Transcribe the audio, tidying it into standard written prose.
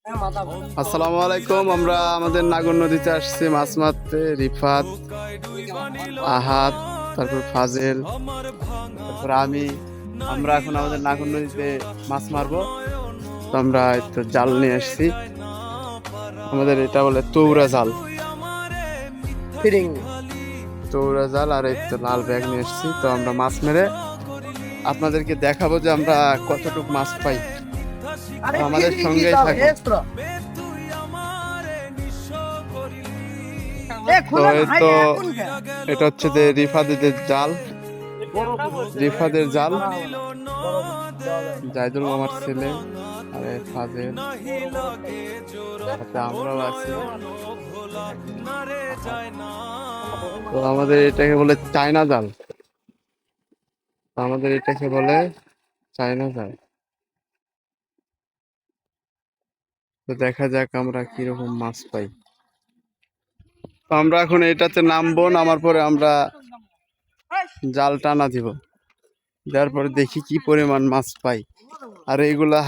আসসালামু আলাইকুম। আমরা আমাদের নাগর নদীতে আসছি মাছ মারতে। রিফাত, আহাদ, তারপর ফাজেল, তারপর আমরা এখন আমাদের নাগর নদীতে মাছ মারবো। তো আমরা তো জাল নিয়ে আসছি। আমাদের এটা বলে তৌরা জাল। তৌরা জাল আর এই তো লাল ব্যাগ নিয়ে এসছি। তো আমরা মাছ মেরে আপনাদেরকে দেখাবো যে আমরা কতটুকু মাছ পাই। তো আমাদের সঙ্গেই থাকুন। তো এই তো এটা হচ্ছে যে রিফাদের জাল, রিফাদের জাল, জাইদুল মামার ছেলে আর এই ফাজেল, সাথে আমরাও আছি। তো আমাদের এটাকে বলে চায়না জাল। তো আমাদের এটাকে বলে চায়না জাল। তো দেখা যাক আমরা কিরকম মাছ পাই। তো আমরা এখন এটাতে নামবো, নামার পরে আমরা জাল টানা দিব, দেওয়ার পরে দেখি কি পরিমাণ মাছ পাই। আর এইগুলা